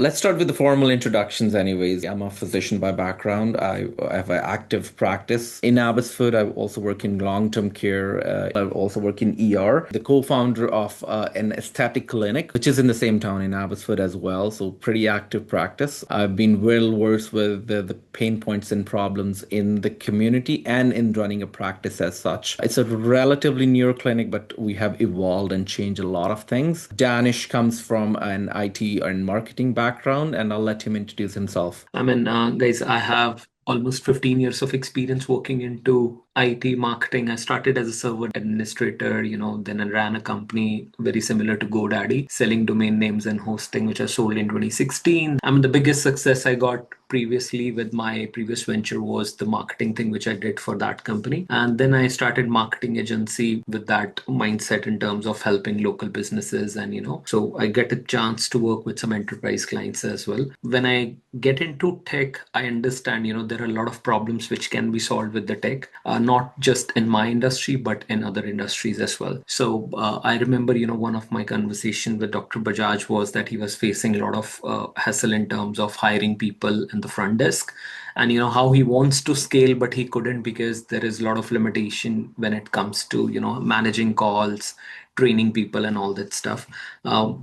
Let's start with the formal introductions, anyways. I'm a physician by background. I have an active practice in Abbotsford. I also work in long-term care. I also work in ER. The co-founder of an aesthetic clinic, which is in the same town in Abbotsford as well. So pretty active practice. I've been well versed with the pain points and problems in the community and in running a practice as such. It's a relatively newer clinic, but we have evolved and changed a lot of things. Danish comes from an IT and marketing background, and I'll let him introduce himself. Guys, I have almost 15 years of experience working into IT marketing. I started as a server administrator, then I ran a company very similar to GoDaddy, selling domain names and hosting, which I sold in 2016. The biggest success I got previously with my previous venture was the marketing thing, which I did for that company. And then I started marketing agency with that mindset in terms of helping local businesses. So I get a chance to work with some enterprise clients as well. When I get into tech, I understand, there are a lot of problems which can be solved with the tech, not just in my industry, but in other industries as well. So I remember, one of my conversations with Dr. Bajaj was that he was facing a lot of hassle in terms of hiring people in the front desk, and how he wants to scale but he couldn't because there is a lot of limitation when it comes to managing calls, training people, and all that stuff.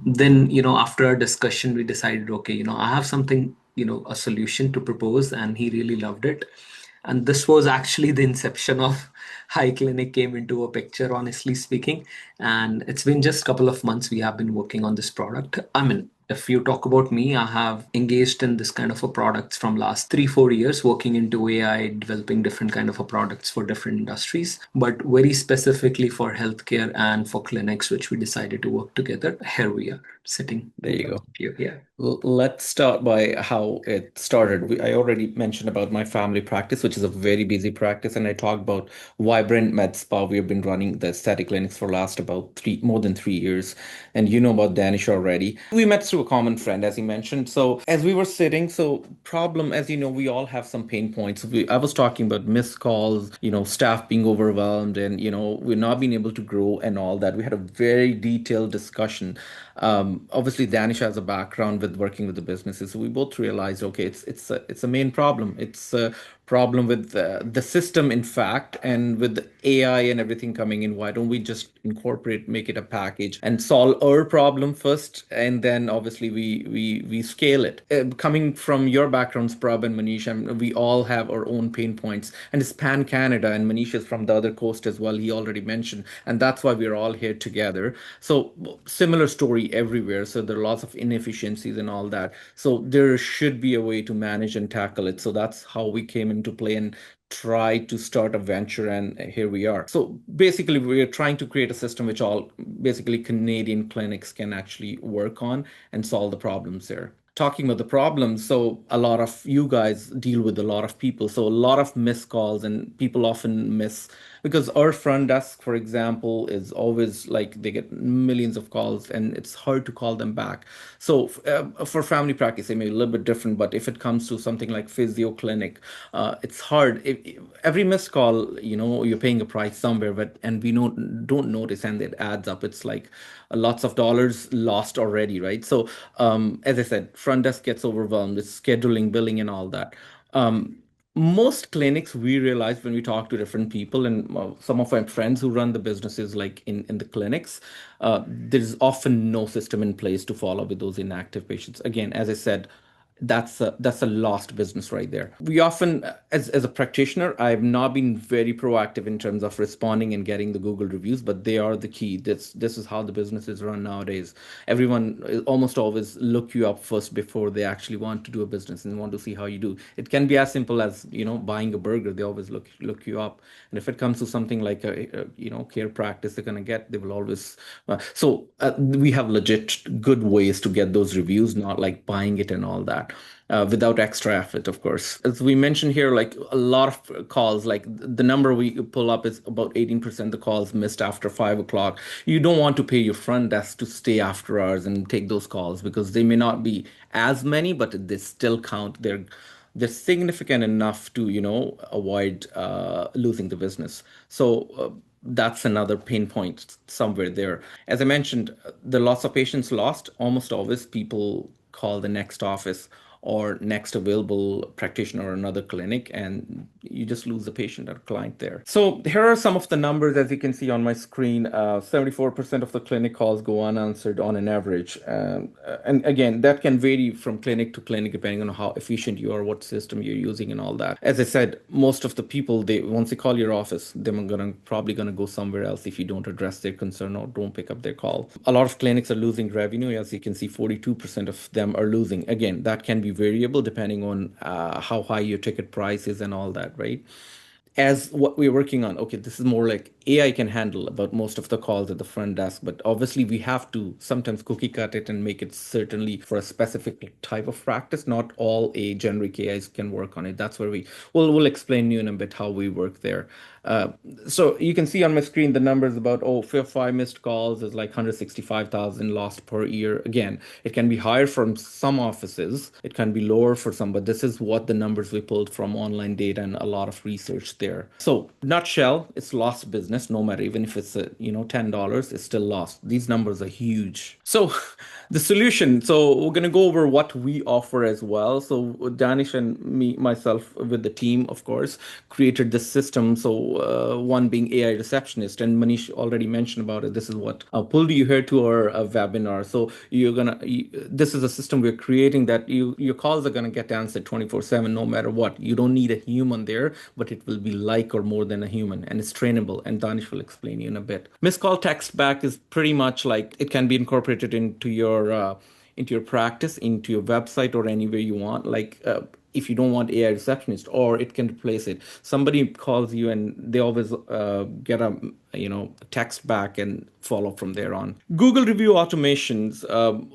Then after a discussion we decided, okay, I have something, a solution to propose, and he really loved it. And this was actually the inception of HiClinic came into a picture, honestly speaking. And it's been just a couple of months we have been working on this product. If you talk about me, I have engaged in this kind of a products from last 3-4 years, working into AI, developing different kind of a products for different industries, but very specifically for healthcare and for clinics, which we decided to work together. Here we are sitting. There you go. Yeah. Let's start by how it started. I already mentioned about my family practice, which is a very busy practice, and I talked about Vibrant Med Spa. We've been running the aesthetic clinics for last about more than 3 years, and you know about Danish already. We met through a common friend, as he mentioned. So as we were sitting, so problem, as you know, we all have some pain points. I was talking about missed calls, staff being overwhelmed, and we're not being able to grow and all that. We had a very detailed discussion. Obviously, Danish has a background with working with the businesses, so we both realized, okay, it's a main problem. It's a problem with the system, in fact, and with the AI and everything coming in. Why don't we just incorporate, make it a package, and solve our problem first, and then obviously we scale it. Coming from your backgrounds, Prab and Manish, we all have our own pain points, and it's pan Canada, and Manish is from the other coast as well. He already mentioned, and that's why we're all here together. So similar story everywhere. So there are lots of inefficiencies and all that. So there should be a way to manage and tackle it. So that's how we came into play and try to start a venture, and here we are. So basically we're trying to create a system which all basically Canadian clinics can actually work on and solve the problems there. Talking about the problems, so a lot of you guys deal with a lot of people, so a lot of missed calls, and people often miss because our front desk, for example, is always like they get millions of calls and it's hard to call them back. So for family practice, it may be a little bit different, but if it comes to something like physio clinic, it's hard. Every missed call, you're paying a price somewhere, but and we don't notice, and it adds up. It's like lots of dollars lost already, right? So as I said, front desk gets overwhelmed. It's scheduling, billing, and all that. Um, Most clinics, we realize when we talk to different people, and some of my friends who run the businesses, like in the clinics, there's often no system in place to follow with those inactive patients. Again, as I said, that's a lost business right there. We often, as a practitioner, I've not been very proactive in terms of responding and getting the Google reviews, but they are the key. This is how the business is run nowadays. Everyone almost always look you up first before they actually want to do a business and want to see how you do. It can be as simple as buying a burger. They always look you up, and if it comes to something like a care practice, they will always. We have legit good ways to get those reviews, not like buying it and all that. Without extra effort, of course. As we mentioned here, like a lot of calls, like the number we pull up is about 18% the calls missed after 5 o'clock. You don't want to pay your front desk to stay after hours and take those calls because they may not be as many, but they still count. They're significant enough to, avoid losing the business. So that's another pain point somewhere there. As I mentioned, the loss of patients lost, almost always people call the next office or next available practitioner or another clinic, and you just lose the patient or client there. So here are some of the numbers as you can see on my screen. 74% of the clinic calls go unanswered on an average. And again, that can vary from clinic to clinic depending on how efficient you are, what system you're using, and all that. As I said, most of the people, they once they call your office, they're probably gonna go somewhere else if you don't address their concern or don't pick up their call. A lot of clinics are losing revenue. As you can see, 42% of them are losing. Again, that can be variable depending on how high your ticket price is and all that, right? As what we're working on, okay, this is more like AI can handle about most of the calls at the front desk, but obviously we have to sometimes cookie cut it and make it certainly for a specific type of practice. Not all a generic AIs can work on it. That's where we'll explain you in a bit how we work there. Uh, so you can see on my screen the numbers about, oh, five missed calls is like 165,000 lost per year. Again, it can be higher from some offices, it can be lower for some, but this is what the numbers we pulled from online data and a lot of research there. So nutshell, it's lost business, no matter, even if it's $10, it's still lost. These numbers are huge. So the solution, so we're going to go over what we offer as well. So Danish and me, myself with the team, of course, created this system. So one being AI receptionist, and Manish already mentioned about it. This is what pulled you here to our webinar. So this is a system we're creating that your calls are gonna get answered 24/7, no matter what. You don't need a human there, but it will be like or more than a human, and it's trainable. And Danish will explain you in a bit. Missed call text back is pretty much like it can be incorporated into your practice, into your website, or anywhere you want. Like if you don't want AI receptionist, or it can replace it. Somebody calls you and they always get a text back and follow from there on. Google review automations.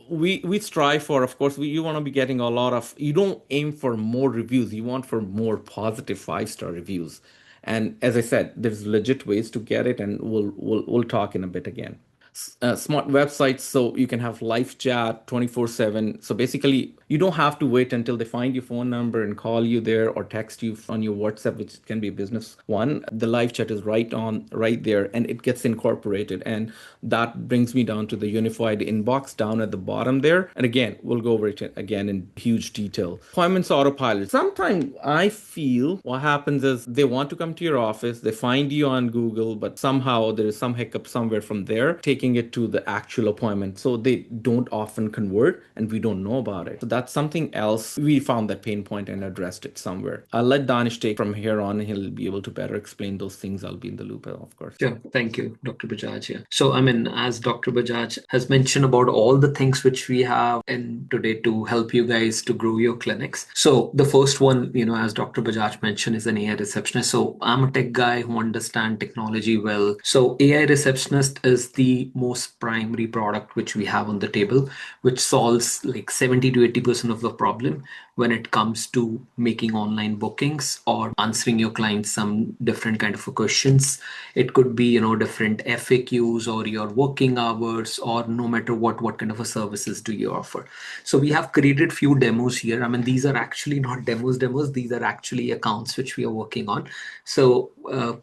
We strive for, of course, you want to be getting a lot of. You don't aim for more reviews. You want for more positive 5-star reviews. And as I said, there's legit ways to get it, and we'll talk in a bit again. Smart websites, so you can have live chat 24/7. So basically you don't have to wait until they find your phone number and call you there or text you on your WhatsApp, which can be a business one. The live chat is right there, and it gets incorporated, and that brings me down to the unified inbox down at the bottom there. And again, we'll go over it again in huge detail. Appointments autopilot. Sometimes I feel what happens is they want to come to your office, they find you on Google, but somehow there is some hiccup somewhere from there taking it to the actual appointment. So they don't often convert, and we don't know about it. So that's something else. We found that pain point and addressed it somewhere. I'll let Danish take from here on. He'll be able to better explain those things. I'll be in the loop, of course. Sure. Thank you, Dr. Bajaj. Yeah. So, as Dr. Bajaj has mentioned about all the things which we have in today to help you guys to grow your clinics. So, the first one, as Dr. Bajaj mentioned, is an AI receptionist. So, I'm a tech guy who understands technology well. So, AI receptionist is the most primary product which we have on the table, which solves like 70 to 80% of the problem when it comes to making online bookings or answering your clients some different kind of questions. It could be different FAQs or your working hours, or no matter what kind of a services do you offer. So we have created few demos here. These are actually not demos. These are actually accounts which we are working on. So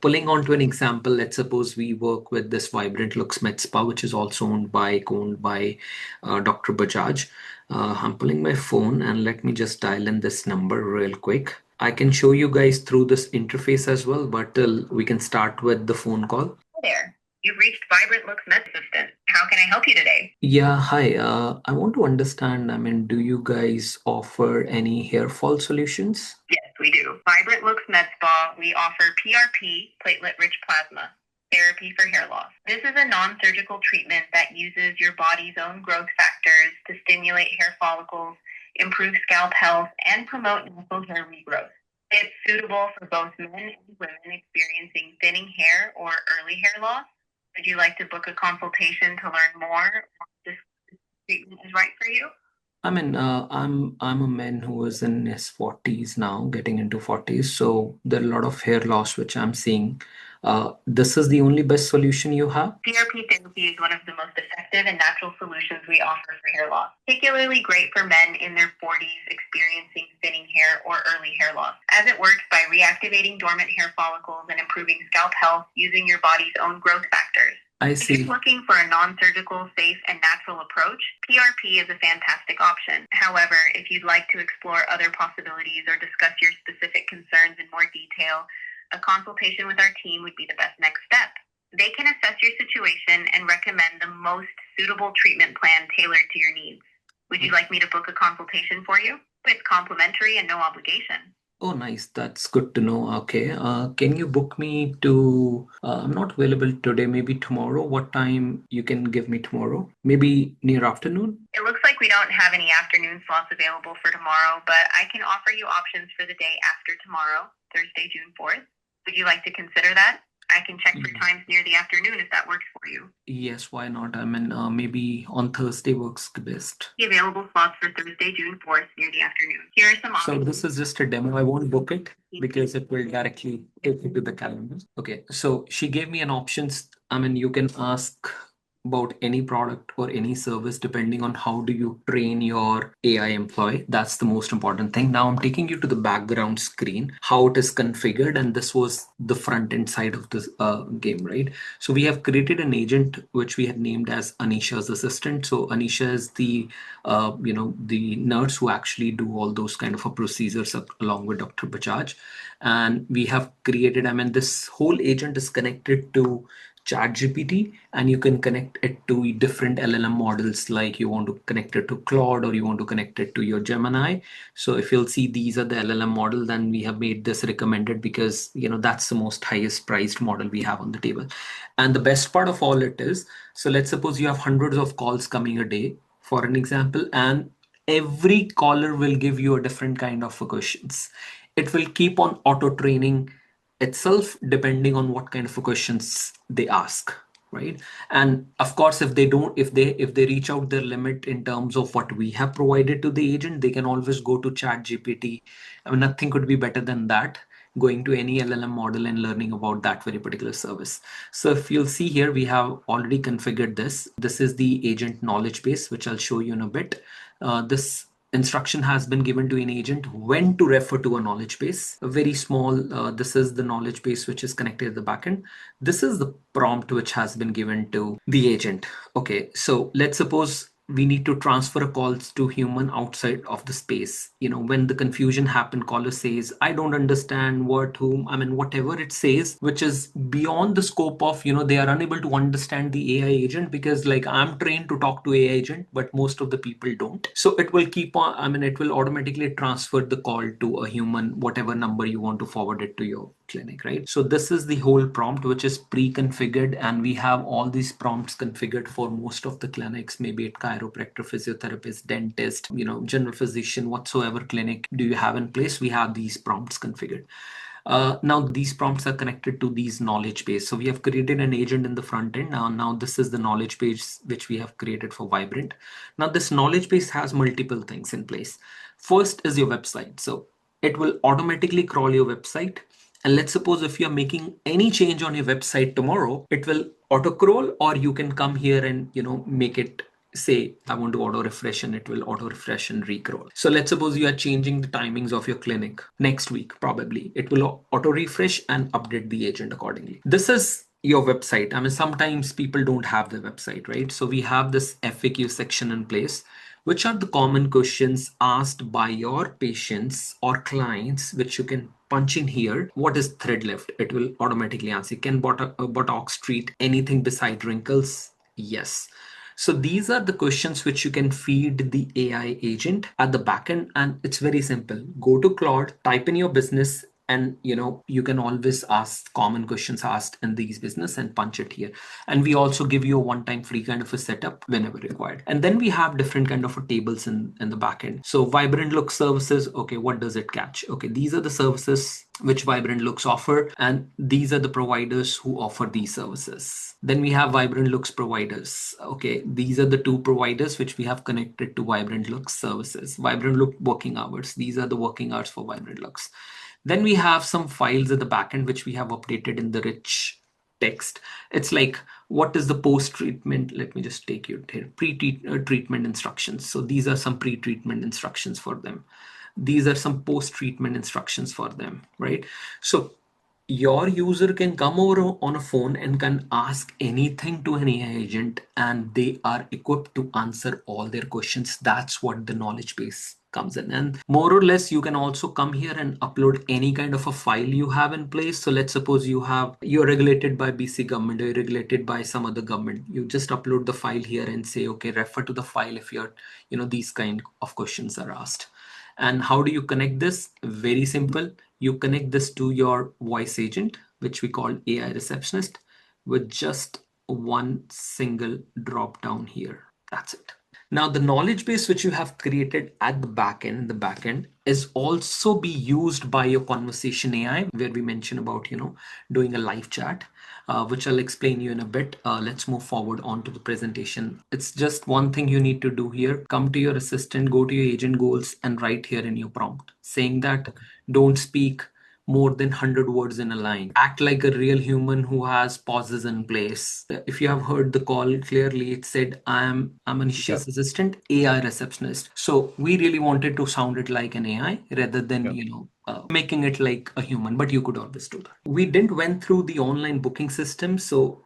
pulling on to an example, let's suppose we work with this Vibrant Looks Med Spa, which is also owned by Dr. Bajaj. I'm pulling my phone, and let me just dial in this number real quick. I can show you guys through this interface as well, but we can start with the phone call. Hi there. You've reached Vibrant Looks Med Assistant. How can I help you today? Yeah, hi. I want to understand, do you guys offer any hair fall solutions? Yes, we do. Vibrant Looks Med Spa, we offer PRP, platelet-rich plasma, therapy for hair loss. This is a non-surgical treatment that uses your body's own growth factors to stimulate hair follicles, improve scalp health, and promote natural hair regrowth. It's suitable for both men and women experiencing thinning hair or early hair loss. Would you like to book a consultation to learn more if this treatment is right for you? I'm a man who is in his 40s now, getting into 40s. So there are a lot of hair loss which I'm seeing. This is the only best solution you have? PRP therapy is one of the most effective and natural solutions we offer for hair loss, particularly great for men in their 40s experiencing thinning hair or early hair loss, as it works by reactivating dormant hair follicles and improving scalp health using your body's own growth factors. I If you're see. looking for a non-surgical, safe, and natural approach, PRP is a fantastic option. However, if you'd like to explore other possibilities or discuss your specific concerns in more detail, a consultation with our team would be the best next step. They can assess your situation and recommend the most suitable treatment plan tailored to your needs. Would you like me to book a consultation for you? It's complimentary and no obligation. Oh, nice. That's good to know. Okay. Can you book me to? I'm not available today. Maybe tomorrow. What time you can give me tomorrow? Maybe near afternoon. It looks like we don't have any afternoon slots available for tomorrow, but I can offer you options for the day after tomorrow, Thursday, June 4th. Would you like to consider that? I can check for times near the afternoon if that works for you. Yes, why not? I mean, maybe on Thursday works best. The available slots for Thursday, June 4th near the afternoon. Here are some So options. this is just a demo. I won't book it because it will directly take you to the calendar. Okay, so she gave me an options. I mean, you can ask about any product or any service depending on how do you train your AI employee. That's the most important thing. Now I'm taking you to the background screen, how it is configured, and this was the front end side of this game, right? So we have created an agent which we have named as Anisha's assistant. So Anisha is the the nurse who actually do all those kind of procedures along with Dr. Bajaj. And we have created, I mean, this whole agent is connected to ChatGPT, and you can connect it to different LLM models, like you want to connect it to Claude or you want to connect it to your Gemini. So if you'll see these are the LLM model, then we have made this recommended because that's the most highest priced model we have on the table. And the best part of all it is, so let's suppose you have hundreds of calls coming a day, for an example, and every caller will give you a different kind of questions. It will keep on auto training itself depending on what kind of questions they ask, right? And of course, if they reach out their limit in terms of what we have provided to the agent, they can always go to Chat GPT. I mean, nothing could be better than that, going to any LLM model and learning about that very particular service. So if you'll see here, we have already configured this. This is the agent knowledge base, which I'll show you in a bit. This instruction has been given to an agent when to refer to a knowledge base. A very small, this is the knowledge base which is connected to the backend. This is the prompt which has been given to the agent. Okay, so let's suppose we need to transfer calls to human outside of the space. When the confusion happen, caller says, I don't understand what, whom, I mean, whatever it says, which is beyond the scope of, they are unable to understand the AI agent, because like I'm trained to talk to AI agent, but most of the people don't. So it will keep on, I mean, it will automatically transfer the call to a human, whatever number you want to forward it to your clinic, right? So this is the whole prompt which is pre-configured, and we have all these prompts configured for most of the clinics, maybe it chiropractor, physiotherapist, dentist, general physician, whatsoever clinic do you have in place, we have these prompts configured. Now these prompts are connected to these knowledge base. So we have created an agent in the front end. Now this is the knowledge base which we have created for Vibrant. Now this knowledge base has multiple things in place. First is your website. So it will automatically crawl your website. And let's suppose if you're making any change on your website tomorrow, it will auto crawl, or you can come here and make it say I want to auto refresh, and it will auto refresh and recrawl. So let's suppose you are changing the timings of your clinic next week, probably it will auto refresh and update the agent accordingly. This is your website. I mean, sometimes people don't have the website, right? So we have this FAQ section in place. Which are the common questions asked by your patients or clients, which you can punch in here. What is thread lift? It will automatically answer. Can buttocks treat anything beside wrinkles? Yes. So these are the questions which you can feed the AI agent at the backend, and it's very simple. Go to Claude, type in your business, and you can always ask common questions asked in these business and punch it here. And we also give you a one-time free kind of a setup whenever required. And then we have different kind of tables in the backend. So Vibrant Look services, okay, what does it catch? Okay, these are the services which Vibrant Looks offer, and these are the providers who offer these services. Then we have Vibrant Looks providers. Okay, these are the two providers which we have connected to Vibrant Looks services. Vibrant Look working hours. These are the working hours for Vibrant Looks. Then we have some files at the backend which we have updated in the rich text. It's like, what is the post-treatment? Let me just take you here. Pre-treatment instructions. So these are some pre-treatment instructions for them. These are some post-treatment instructions for them, right? So your user can come over on a phone and can ask anything to an AI agent, and they are equipped to answer all their questions. That's what the knowledge base comes in. And more or less, you can also come here and upload any kind of a file you have in place. So let's suppose you're regulated by BC government, or you're regulated by some other government. You just upload the file here and say, okay, refer to the file if these kind of questions are asked. And how do you connect this? Very simple. You connect this to your voice agent, which we call AI receptionist, with just one single drop down here. That's it. Now, the knowledge base which you have created at the back end is also be used by your conversation AI, where we mentioned about, doing a live chat, which I'll explain you in a bit. Let's move forward on to the presentation. It's just one thing you need to do here. Come to your assistant, go to your agent goals, and write here in your prompt, saying that don't speak more than 100 words in a line. Act like a real human who has pauses in place. If you have heard the call clearly, it said, I'm Anisha's assistant, AI receptionist. So we really wanted to sound it like an AI rather than, making it like a human, but you could always do that. We didn't went through the online booking system, so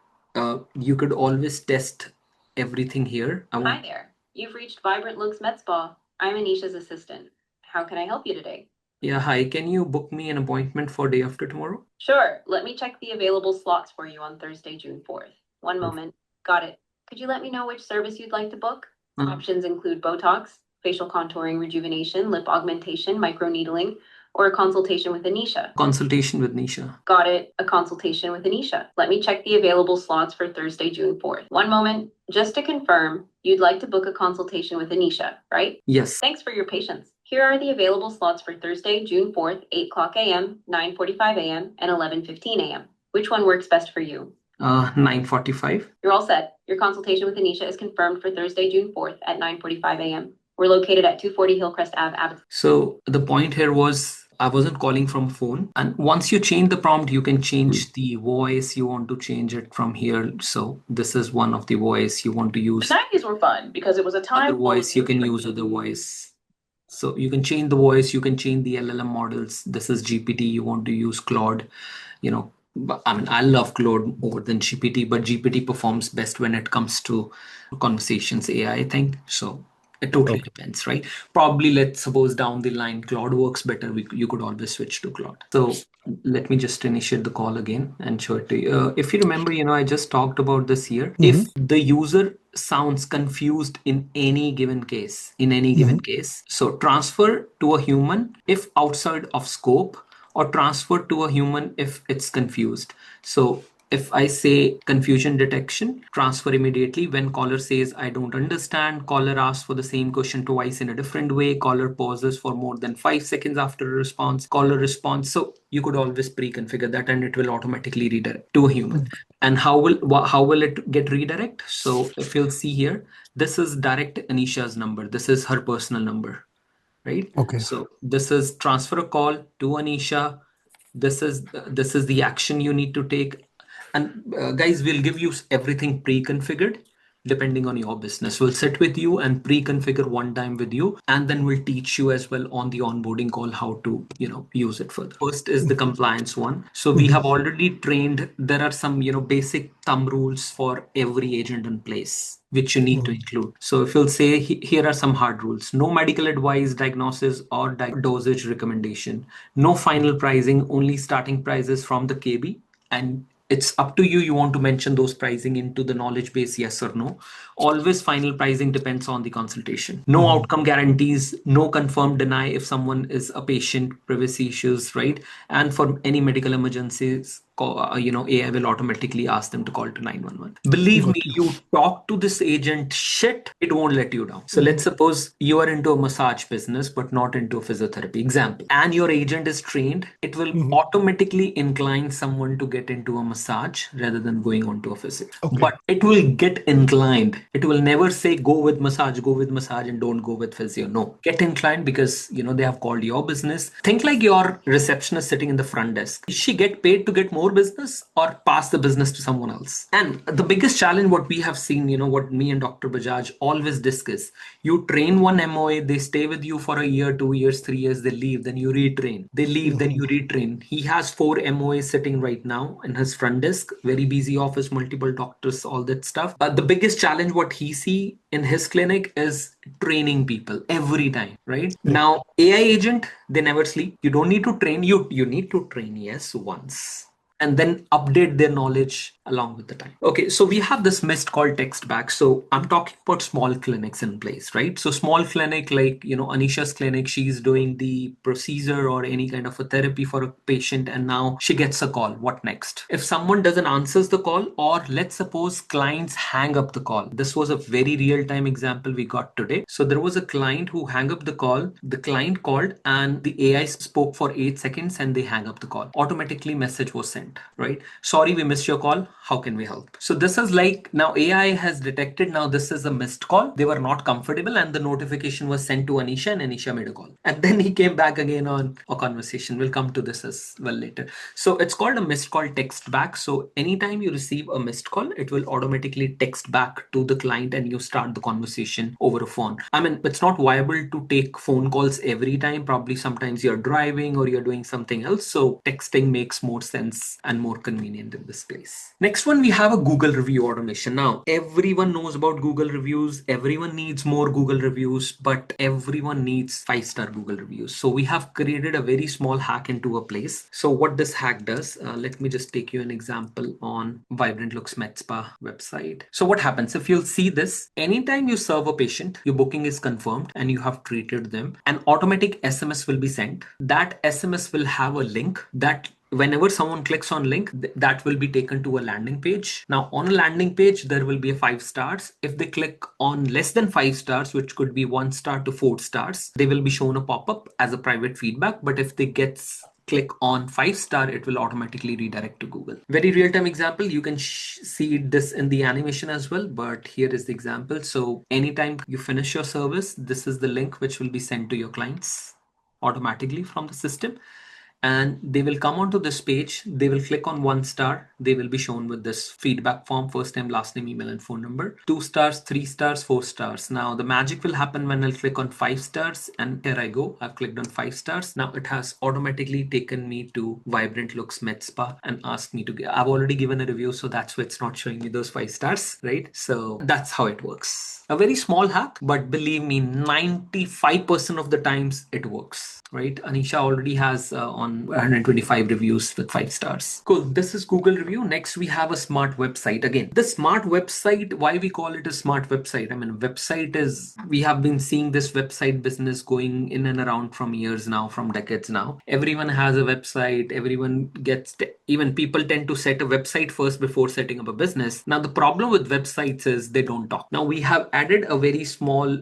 you could always test everything here. Hi there. You've reached Vibrant Looks Med Spa. I'm Anisha's assistant. How can I help you today? Yeah, hi. Can you book me an appointment for day after tomorrow? Sure. Let me check the available slots for you on Thursday, June 4th. One moment. Got it. Could you let me know which service you'd like to book? Options include Botox, facial contouring rejuvenation, lip augmentation, microneedling, or a consultation with Anisha. Consultation with Nisha. Got it. A consultation with Anisha. Let me check the available slots for Thursday, June 4th. One moment. Just to confirm, you'd like to book a consultation with Anisha, right? Yes. Thanks for your patience. Here are the available slots for Thursday, June 4th, 8 o'clock a.m., 9:45 a.m., and 11:15 a.m. Which one works best for you? 9:45. You're all set. Your consultation with Anisha is confirmed for Thursday, June 4th at 9:45 a.m. We're located at 240 Hillcrest Ave, Abbotsford. So the point here was I wasn't calling from phone. And once you change the prompt, you can change the voice. You want to change it from here. So this is one of the voice you want to use. The 90s were fun because it was a time. Other voice, you can use other voice. So you can change the voice, you can change the LLM models. This is GPT, you want to use Claude, but, I mean, I love Claude more than GPT, but GPT performs best when it comes to conversations AI, I think. So it totally depends, right? Probably let's suppose down the line, Claude works better. You could always switch to Claude. So let me just initiate the call again and show it to you. If you remember, I just talked about this here. If the user sounds confused in any given case, so transfer to a human if outside of scope, or transfer to a human if it's confused. So if I say confusion detection, transfer immediately. When caller says, I don't understand, caller asks for the same question twice in a different way, caller pauses for more than 5 seconds after a response, caller responds. So you could always pre-configure that and it will automatically redirect to a human. And how will it get redirect? So if you'll see here, this is direct Anisha's number. This is her personal number, right? Okay. So this is transfer a call to Anisha. This is the action you need to take. And guys, we'll give you everything pre-configured depending on your business. We'll sit with you and pre-configure one time with you, and then we'll teach you as well on the onboarding call how to use it further. First is the compliance one. So we have already trained. There are some basic thumb rules for every agent in place which you need to include. So if you'll say here are some hard rules: no medical advice, diagnosis, or dosage recommendation, no final pricing, only starting prices from the KB, and it's up to you. You want to mention those pricing into the knowledge base, yes or no. Always final pricing depends on the consultation. No outcome guarantees, no confirm deny if someone is a patient, privacy issues, right? And for any medical emergencies, AI will automatically ask them to call to 911. Believe me, you talk to this agent shit, it won't let you down. So let's suppose you are into a massage business, but not into a physiotherapy example, and your agent is trained, it will automatically incline someone to get into a massage rather than going on to a physio. But it will get inclined. It will never say go with massage and don't go with physio. No, get inclined because they have called your business. Think like your receptionist sitting in the front desk. Does she get paid to get more your business or pass the business to someone else. And the biggest challenge what we have seen, what me and Dr. Bajaj always discuss, you train one MOA, they stay with you for a year, 2 years, 3 years, they leave, then you retrain. They leave, then you retrain. He has 4 MOAs sitting right now in his front desk, very busy office, multiple doctors, all that stuff. The biggest challenge what he see in his clinic is training people every time, right? Now, AI agent, they never sleep. You don't need to train. You need to train, yes, once, and then update their knowledge along with the time. Okay, so we have this mist called text back. So I'm talking about small clinics in place, right? So small clinic like, Anisha's clinic, she's doing the procedure or any kind of a therapy for a patient, and now she gets a call. What next? If someone doesn't answer the call, or let's suppose clients hang up the call. This was a very real-time example we got today. So there was a client who hung up the call. The client called and the AI spoke for 8 seconds and they hang up the call. Automatically message was sent, right? Sorry, we missed your call. How can we help? So this is like, now AI has detected now this is a missed call. They were not comfortable and the notification was sent to Anisha and Anisha made a call. And then he came back again on a conversation. We'll come to this as well later. So it's called a missed call text back. So anytime you receive a missed call, it will automatically text back to the client and you start the conversation over a phone. I mean, it's not viable to take phone calls every time. Probably sometimes you're driving or you're doing something else. So texting makes more sense and more convenient in this place. Next one, we have a Google review automation. Now, everyone knows about Google reviews. Everyone needs more Google reviews, but everyone needs 5-star Google reviews. So we have created a very small hack into a place. So what this hack does, let me just take you an example on Vibrant Looks Med Spa website. So what happens if you'll see this, anytime you serve a patient, your booking is confirmed and you have treated them, an automatic SMS will be sent. That SMS will have a link that whenever someone clicks on link, that will be taken to a landing page. Now on a landing page, there will be a 5 stars. If they click on less than 5 stars, which could be 1 star to 4 stars, they will be shown a pop-up as a private feedback. But if they click on 5-star, it will automatically redirect to Google. Very real-time example. You can see this in the animation as well, but here is the example. So anytime you finish your service, this is the link which will be sent to your clients automatically from the system. And they will come onto this page. They will click on 1 star. They will be shown with this feedback form, first name, last name, email, and phone number. 2 stars, 3 stars, 4 stars. Now the magic will happen when I'll click on 5 stars, and here I go. I've clicked on 5 stars. Now it has automatically taken me to Vibrant Looks Med Spa and asked me to I've already given a review, so that's why it's not showing me those 5 stars, right? So that's how it works. A very small hack, but believe me, 95% of the times it works, right? Anisha already has on 125 reviews with 5 stars. Cool. This is Google review. Next, we have a smart website. Again, the smart website, why we call it a smart website? I mean, website is, we have been seeing this website business going in and around from years now, from decades now. Everyone has a website. Everyone gets, even people tend to set a website first before setting up a business. Now, the problem with websites is they don't talk. Now, we have added a very small,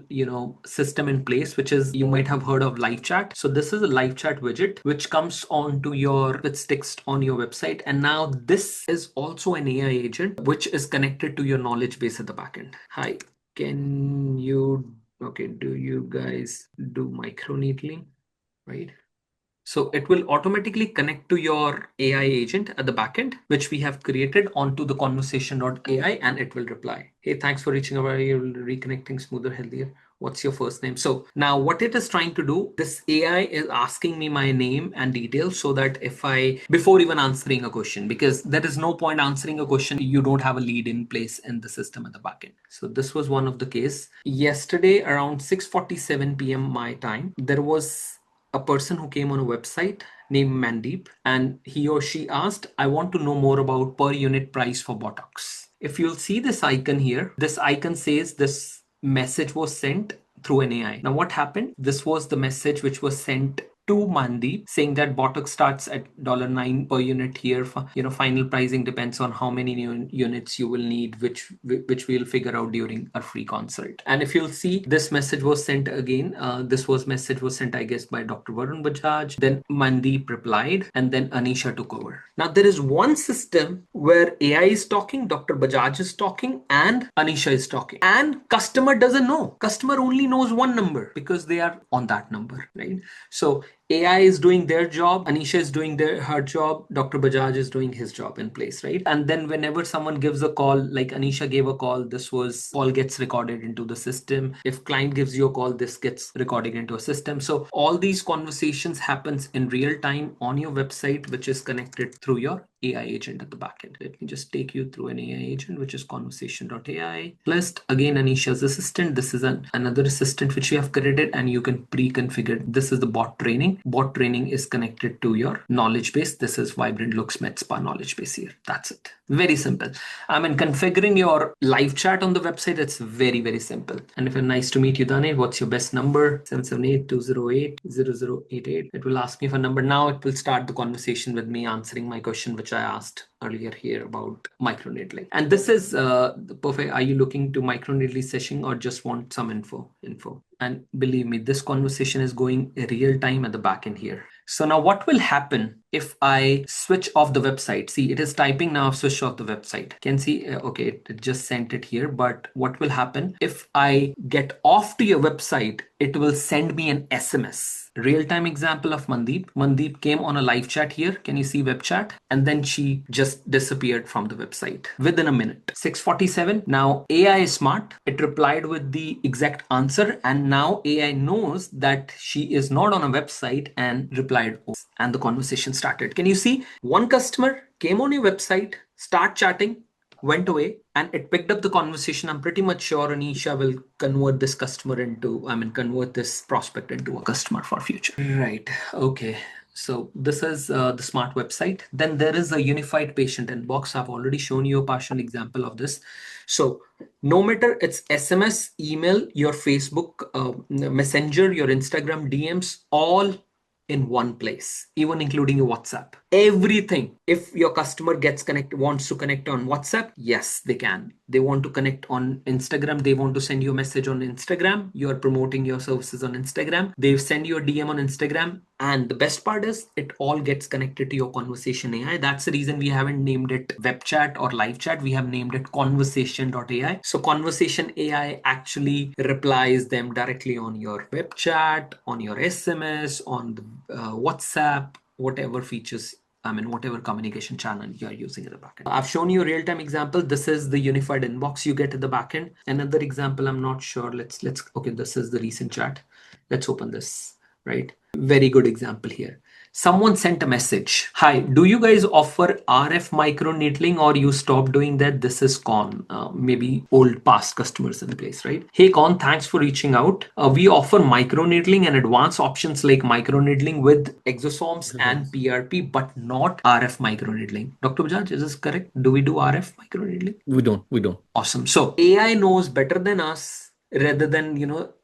system in place, which is, you might have heard of live chat. So this is a live chat widget, which comes onto it's text on your website. And now this is also an AI agent, which is connected to your knowledge base at the backend. Hi, do you guys do micro needling, right? So it will automatically connect to your AI agent at the backend, which we have created onto the conversation.ai, and it will reply. Hey, thanks for reaching over. You're reconnecting smoother, healthier. What's your first name? So now what it is trying to do, this AI is asking me my name and details so that before even answering a question, because there is no point answering a question, you don't have a lead in place in the system at the backend. So this was one of the case. Yesterday around 6:47 p.m. my time, there was a person who came on a website named Mandeep, and he or she asked, I want to know more about per unit price for Botox. If you'll see this icon here, this icon says this message was sent through an AI. Now what happened? This was the message which was sent to Mandeep saying that Botox starts at $9 per unit here. Final pricing depends on how many units you will need, which we'll figure out during our free consult. And if you'll see, this message was sent again. Message was sent, I guess, by Dr. Varun Bajaj. Then Mandeep replied, and then Anisha took over. Now there is one system where AI is talking, Dr. Bajaj is talking, and Anisha is talking. And customer doesn't know. Customer only knows one number because they are on that number, right? So AI is doing their job, Anisha is doing her job, Dr. Bajaj is doing his job in place, right? And then whenever someone gives a call, like Anisha gave a call, call gets recorded into the system. If client gives you a call, this gets recorded into a system. So all these conversations happens in real time on your website, which is connected through your AI agent at the backend. Let me just take you through an AI agent, which is conversation.ai. List again Anisha's assistant. This is another assistant which we have created, and you can pre-configure. This is the bot training. Bot training is connected to your knowledge base. This is Vibrant Looks Med Spa knowledge base here. That's it. Very simple. I mean, configuring your live chat on the website, it's very, very simple. And if you're nice to meet you, Dane, what's your best number? 778-208-0088. It will ask me for a number. Now it will start the conversation with me answering my question, which I asked earlier here about microneedling. And this is perfect. Are you looking to microneedling session or just want some info? And believe me, this conversation is going real time at the back end here. So now what will happen if I switch off the website? See, it is typing now, I've switched off the website. Can see, okay, it just sent it here. But what will happen if I get off to your website? It will send me an SMS. Real-time example of Mandeep. Mandeep came on a live chat here. Can you see web chat? And then she just disappeared from the website within a minute. 6:47. Now AI is smart. It replied with the exact answer. And now AI knows that she is not on a website and replied. And the conversation started. Can you see? One customer came on your website, start chatting, went away, and it picked up the conversation. I'm pretty much sure Anisha will convert this convert this prospect into a customer for future. Right. Okay. So this is the smart website. Then there is a unified patient inbox. I've already shown you a partial example of this. So no matter it's SMS, email, your Facebook Messenger, your Instagram DMs, all in one place, even including your WhatsApp. Everything. If your customer wants to connect on WhatsApp, yes, they can. They want to connect on Instagram. They want to send you a message on Instagram. You are promoting your services on Instagram. They send you a DM on Instagram. And the best part is it all gets connected to your conversation AI. That's the reason we haven't named it web chat or live chat. We have named it conversation.ai. So conversation AI actually replies them directly on your web chat, on your SMS, on the WhatsApp, whatever features, whatever communication channel you are using at the backend. I've shown you a real-time example. This is the unified inbox you get at the backend. Another example, I'm not sure. Okay, this is the recent chat. Let's open this, right? Very good example here. Someone sent a message. Hi, do you guys offer RF microneedling or you stopped doing that? This is Con, maybe old past customers in place, right? Hey Con, thanks for reaching out. We offer microneedling and advanced options like microneedling with exosomes and PRP, but not RF microneedling. Dr. Bajaj, is this correct? Do we do RF microneedling? We don't. Awesome. So AI knows better than us rather than,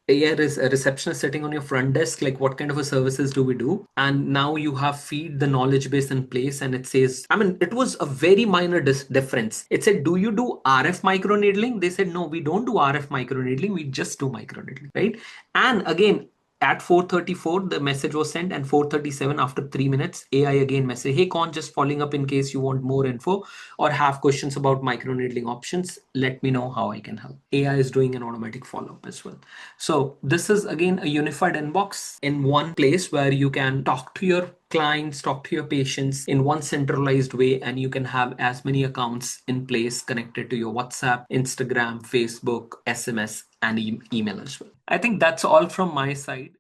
AI is a receptionist sitting on your front desk, like what kind of a services do we do? And now you have feed the knowledge base in place and it says, it was a very minor difference. It said, do you do RF microneedling? They said, no, we don't do RF microneedling. We just do microneedling, right? And again, at 4:34, the message was sent, and 4:37, after 3 minutes, AI again message, hey Con, just following up in case you want more info or have questions about microneedling options, let me know how I can help. AI is doing an automatic follow-up as well. So this is again a unified inbox in one place where you can talk to your clients, talk to your patients in one centralized way, and you can have as many accounts in place connected to your WhatsApp, Instagram, Facebook, SMS, and email as well. I think that's all from my side.